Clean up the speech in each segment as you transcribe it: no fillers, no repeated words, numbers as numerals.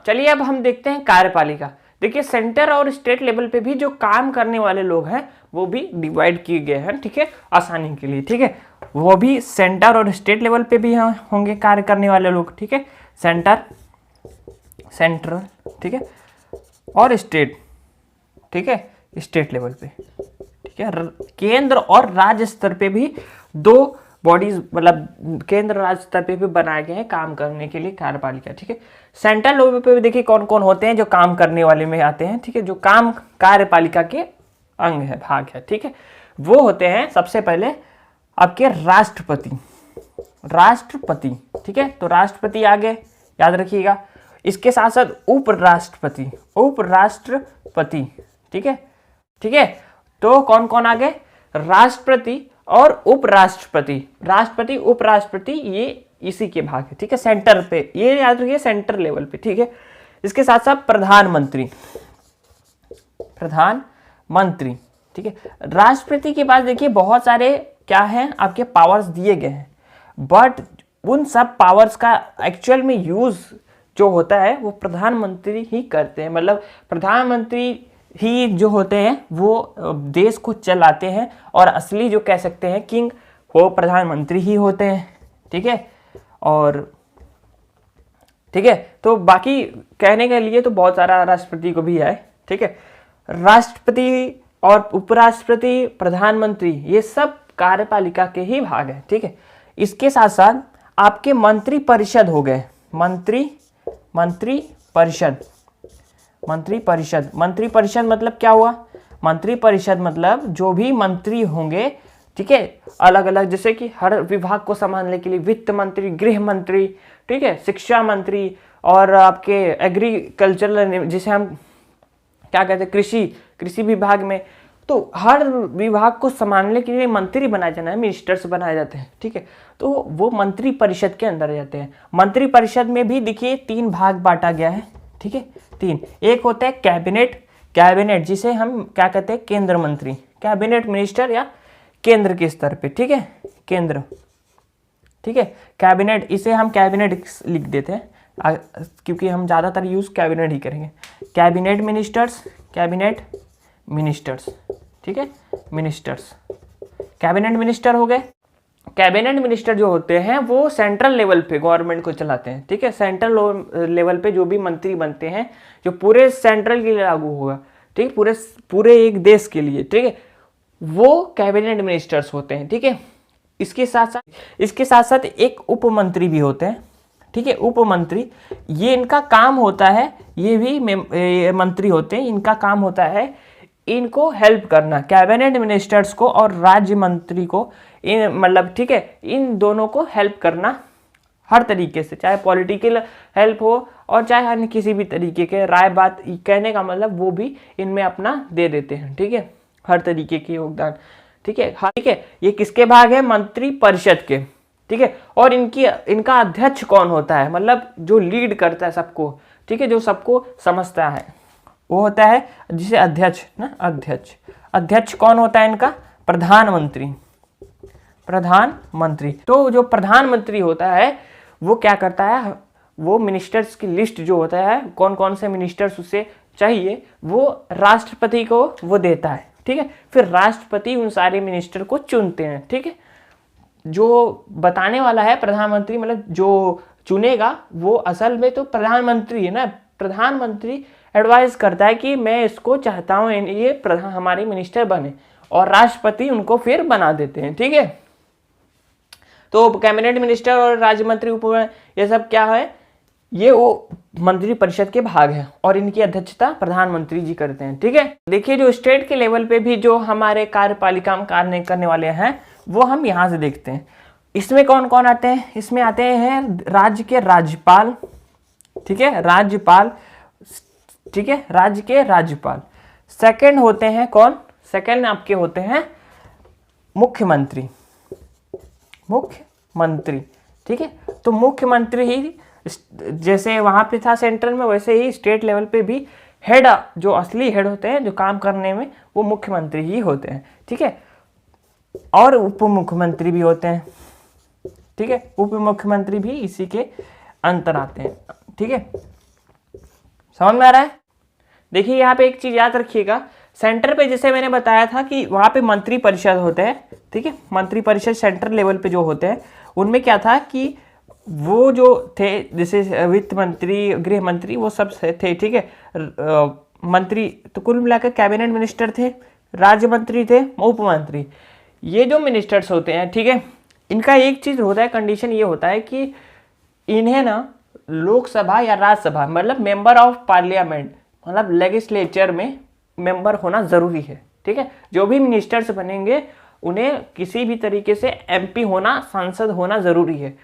चलिए अब हम देखते हैं कार्यपालिका। देखिए सेंटर और स्टेट लेवल पे भी जो काम करने वाले लोग हैं वो भी डिवाइड किए गए हैं, ठीक है, आसानी के लिए, ठीक है। वो भी सेंटर और स्टेट लेवल पे भी होंगे कार्य करने वाले लोग, ठीक है, सेंट्रल, ठीक है, और स्टेट, ठीक है, स्टेट लेवल पे, ठीक है। केंद्र और राज्य स्तर पे भी दो बॉडीज, मतलब केंद्र राज्य स्तर पे भी बनाए गए हैं काम करने के लिए कार्यपालिका, ठीक है। सेंट्रल लेवल पे भी देखिए कौन कौन होते हैं जो काम करने वाले में आते हैं, ठीक है, जो काम कार्यपालिका के अंग है, भाग है, ठीक है। वो होते हैं सबसे पहले आपके राष्ट्रपति, ठीक है, तो राष्ट्रपति आगे याद रखिएगा। इसके साथ साथ उपराष्ट्रपति, ठीक है, ठीक है। तो कौन कौन आगे, राष्ट्रपति और उपराष्ट्रपति, राष्ट्रपति उपराष्ट्रपति ये इसी के भाग है, ठीक है, सेंटर पे, ये याद रखिए सेंटर लेवल पे, ठीक है। इसके साथ साथ प्रधानमंत्री, ठीक है। राष्ट्रपति के पास देखिए बहुत सारे क्या है आपके पावर्स दिए गए हैं, बट उन सब पावर्स का एक्चुअल में यूज जो होता है वो प्रधानमंत्री ही करते हैं। मतलब प्रधानमंत्री ही जो होते हैं वो देश को चलाते हैं, और असली जो कह सकते हैं किंग वो प्रधानमंत्री ही होते हैं, ठीक है। और ठीक है, तो बाकी कहने के लिए तो बहुत सारा राष्ट्रपति को भी है, ठीक है। राष्ट्रपति और उपराष्ट्रपति, प्रधानमंत्री, ये सब कार्यपालिका के ही भाग है, ठीक है। इसके साथ साथ आपके मंत्री परिषद हो गए, मंत्री परिषद मतलब क्या हुआ, मंत्री परिषद मतलब जो भी मंत्री होंगे, ठीक है, अलग अलग, जैसे कि हर विभाग को संभालने के लिए वित्त मंत्री, गृह मंत्री, ठीक है, शिक्षा मंत्री, और आपके एग्रीकल्चरल जिसे हम क्या कहते हैं कृषि विभाग में, तो हर विभाग को संभालने के लिए मंत्री बनाए जाना है, मिनिस्टर्स बनाए जाते हैं, ठीक है। तो वो मंत्री परिषद के अंदर जाते हैं। मंत्री परिषद में भी देखिए 3 भाग बांटा गया है, ठीक है, 3। एक होता है कैबिनेट जिसे हम क्या कहते हैं केंद्र मंत्री, कैबिनेट मिनिस्टर या केंद्र के स्तर पे, ठीक है, केंद्र, ठीक है, कैबिनेट, इसे हम कैबिनेट लिख देते हैं क्योंकि हम ज्यादातर यूज कैबिनेट ही करेंगे। कैबिनेट मिनिस्टर्स, ठीक है, मिनिस्टर्स, कैबिनेट मिनिस्टर हो गए। कैबिनेट मिनिस्टर जो होते हैं वो सेंट्रल लेवल पे गवर्नमेंट को चलाते हैं, ठीक है, सेंट्रल लेवल पे जो भी मंत्री बनते हैं जो पूरे सेंट्रल के लिए लागू होगा, ठीक, पूरे एक देश के लिए, ठीक है, वो कैबिनेट मिनिस्टर्स होते हैं, ठीक है। इसके साथ साथ एक उपमंत्री भी होते हैं, ठीक है, उपमंत्री, ये इनका काम होता है, ये भी मंत्री होते हैं, इनका काम होता है इनको हेल्प करना, कैबिनेट मिनिस्टर्स को और राज्य मंत्री को, इन मतलब ठीक है, इन दोनों को हेल्प करना हर तरीके से, चाहे पॉलिटिकल हेल्प हो और चाहे अन्य किसी भी तरीके के राय बात कहने का मतलब वो भी इनमें अपना दे देते हैं, ठीक है, हर तरीके के योगदान, ठीक है। हाँ, ठीक है, ये किसके भाग है, मंत्री परिषद के, ठीक है। और इनका अध्यक्ष कौन होता है, मतलब जो लीड करता है सबको, ठीक है, जो सबको समझता है, वो होता है जिसे अध्यक्ष कौन होता है इनका, प्रधानमंत्री। तो जो प्रधानमंत्री होता है वो क्या करता है, वो मिनिस्टर्स की लिस्ट जो होता है, कौन कौन से मिनिस्टर्स उसे चाहिए, वो राष्ट्रपति को वो देता है, ठीक है। फिर राष्ट्रपति उन सारे मिनिस्टर को चुनते हैं, ठीक है। जो बताने वाला है प्रधानमंत्री, मतलब जो चुनेगा वो असल में तो प्रधानमंत्री है ना, प्रधानमंत्री एडवाइस करता है कि मैं इसको चाहता हूँ ये प्रधान हमारे मिनिस्टर बने, और राष्ट्रपति उनको फिर बना देते हैं, ठीक है। तो कैबिनेट मिनिस्टर और राज्य मंत्री उप ये सब क्या है, ये वो मंत्री परिषद के भाग है, और इनकी अध्यक्षता प्रधानमंत्री जी करते हैं, ठीक है। देखिए जो स्टेट के लेवल पे भी जो हमारे कार्यपालिका में कार्य करने वाले हैं वो हम यहाँ से देखते हैं। इसमें कौन कौन आते हैं, इसमें आते हैं राज्य के राज्यपाल, ठीक है, राज्यपाल, ठीक है, राज्य के राज्यपाल। सेकंड होते हैं कौन, सेकंड आपके होते हैं मुख्यमंत्री, ठीक है। तो मुख्यमंत्री ही जैसे वहां पे था सेंट्रल में, वैसे ही स्टेट लेवल पे भी हेड, जो असली हेड होते हैं जो काम करने में, वो मुख्यमंत्री ही होते हैं, ठीक है। और उप मुख्यमंत्री भी होते हैं, ठीक है, उप मुख्यमंत्री भी इसी के अंतर आते हैं, ठीक है। समझ में आ रहा है? देखिए यहाँ पे एक चीज याद रखिएगा, सेंटर पे जैसे मैंने बताया था कि वहाँ पे मंत्री परिषद होते हैं, ठीक है, मंत्री परिषद सेंट्रल लेवल पे जो होते हैं, उनमें क्या था कि वो जो थे जैसे वित्त मंत्री, गृह मंत्री, वो सब थे, ठीक है, मंत्री, तो कुल मिलाकर कैबिनेट मिनिस्टर थे, राज्य मंत्री थे, उप मंत्री। ये जो मिनिस्टर्स होते हैं, ठीक है, इनका एक चीज़ होता है, कंडीशन ये होता है कि इन्हें ना लोकसभा या राज्यसभा मतलब मेंबर ऑफ पार्लियामेंट मतलब लेजिस्लेचर में मेंबर होना ज़रूरी है, ठीक है। जो भी मिनिस्टर्स बनेंगे उन्हें किसी भी तरीके से एमपी होना, सांसद होना ज़रूरी है।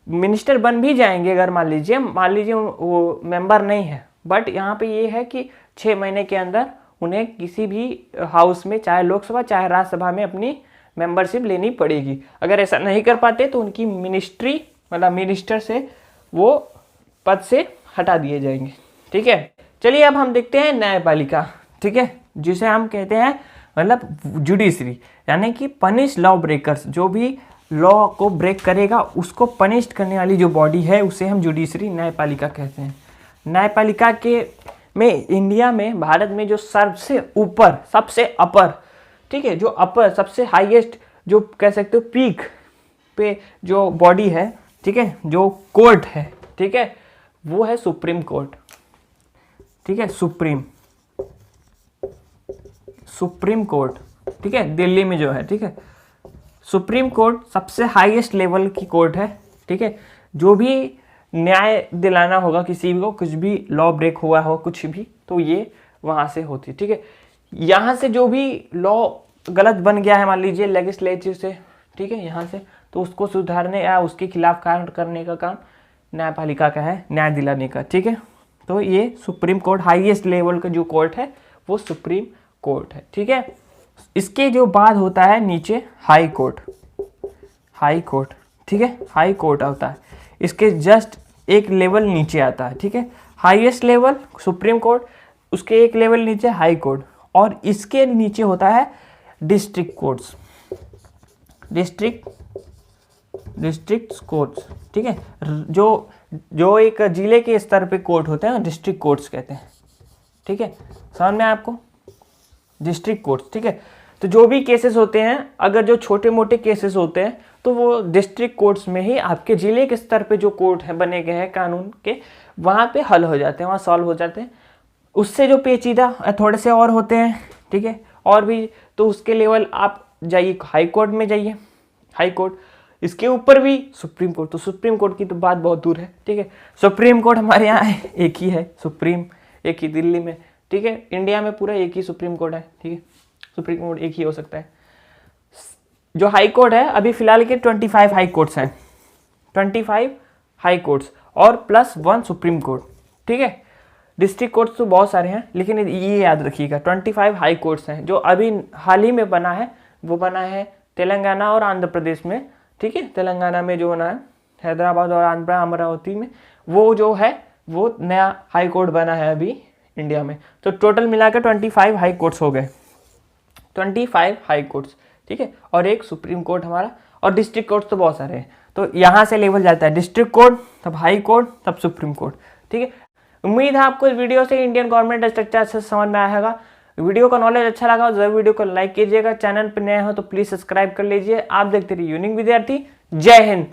मिनिस्टर बन भी जाएंगे अगर मान लीजिए वो मेंबर नहीं है, बट यहाँ पे ये है कि 6 महीने के अंदर उन्हें किसी भी हाउस में, चाहे लोकसभा चाहे राज्यसभा में, अपनी मेंबरशिप लेनी पड़ेगी। अगर ऐसा नहीं कर पाते तो उनकी मिनिस्ट्री मतलब मिनिस्टर से वो पद से हटा दिए जाएंगे, ठीक है। चलिए अब हम देखते हैं न्यायपालिका, ठीक है, जिसे हम कहते हैं मतलब जुडिशरी, यानी कि पनिश लॉ ब्रेकर्स। जो भी लॉ को ब्रेक करेगा उसको पनिश करने वाली जो बॉडी है उसे हम जुडिशरी, न्यायपालिका कहते हैं। न्यायपालिका के में इंडिया में, भारत में जो सबसे ऊपर, सबसे अपर, ठीक है, जो अपर सबसे हाईएस्ट, जो कह सकते हो पीक पे जो बॉडी है, ठीक है, जो कोर्ट है, ठीक है, वो है सुप्रीम कोर्ट, ठीक है, सुप्रीम कोर्ट, ठीक है, दिल्ली में जो है, ठीक है। सुप्रीम कोर्ट सबसे हाईएस्ट लेवल की कोर्ट है, ठीक है। जो भी न्याय दिलाना होगा किसी को, कुछ भी लॉ ब्रेक हुआ हो कुछ भी, तो ये वहाँ से होती है, ठीक है। यहाँ से जो भी लॉ गलत बन गया है मान लीजिए लेजिस्लेचर से, ठीक है, यहाँ से, तो उसको सुधारने या उसके खिलाफ कार्य करने का काम न्यायपालिका का है, न्याय दिलाने का, ठीक है। तो ये सुप्रीम कोर्ट, हाईएस्ट लेवल का जो कोर्ट है वो सुप्रीम कोर्ट है, ठीक है। इसके जो बाद होता है नीचे हाई कोर्ट, ठीक है, हाई कोर्ट होता है, इसके जस्ट एक लेवल नीचे आता है, ठीक है। हाईएस्ट लेवल सुप्रीम कोर्ट, उसके एक लेवल नीचे हाई कोर्ट, और इसके नीचे होता है डिस्ट्रिक्ट कोर्ट्स, डिस्ट्रिक्ट कोर्ट्स, ठीक है। जो एक जिले के स्तर पे कोर्ट होते हैं डिस्ट्रिक्ट कोर्ट्स कहते हैं, ठीक है। समझ में आपको? डिस्ट्रिक्ट कोर्ट्स, ठीक है। तो जो भी केसेस होते हैं, अगर जो छोटे मोटे केसेस होते हैं तो वो डिस्ट्रिक्ट कोर्ट्स में ही, आपके जिले के स्तर पे जो कोर्ट है बने गए हैं कानून के, वहाँ पे हल हो जाते हैं, वहाँ सॉल्व हो जाते हैं। उससे जो पेचीदा थोड़े से और होते हैं, ठीक है, और भी, तो उसके लेवल आप जाइए हाई कोर्ट में जाइए, हाई कोर्ट, इसके ऊपर भी सुप्रीम कोर्ट। तो सुप्रीम कोर्ट की तो बात बहुत दूर है, ठीक है। सुप्रीम कोर्ट हमारे यहाँ एक ही है, सुप्रीम एक ही दिल्ली में, ठीक है। इंडिया में पूरा एक ही सुप्रीम कोर्ट है, ठीक है, सुप्रीम कोर्ट एक ही हो सकता है। जो हाई कोर्ट है, अभी फिलहाल के 25 हाई कोर्ट्स हैं, 25 हाई कोर्ट्स और +1 सुप्रीम कोर्ट, ठीक है। डिस्ट्रिक्ट कोर्ट्स तो बहुत सारे हैं, लेकिन ये याद रखिएगा 25 हाई कोर्ट्स हैं। जो अभी हाल ही में बना है वो बना है तेलंगाना और आंध्र प्रदेश में, ठीक है। तेलंगाना में जो बना है, हैदराबाद और अमरावती में, वो जो है वो नया हाई कोर्ट बना है अभी इंडिया में। तो टोटल मिलाकर 25 हाई कोर्ट्स हो गए, 25 हाई कोर्ट्स, ठीक है, और एक सुप्रीम कोर्ट हमारा, और डिस्ट्रिक्ट कोर्ट तो बहुत सारे हैं। तो यहाँ से लेवल जाता है डिस्ट्रिक्ट कोर्ट, तब हाई कोर्ट, तब सुप्रीम कोर्ट, ठीक है। उम्मीद है आपको इस वीडियो से इंडियन गवर्नमेंट स्ट्रक्चर अच्छे से समझ में आया होगा। वीडियो का नॉलेज अच्छा लगा तो जरूर वीडियो को लाइक कीजिएगा, चैनल पर नए हो तो प्लीज सब्सक्राइब कर लीजिए। आप देखते रहिए यूनिक विद्यार्थी। जय हिंद।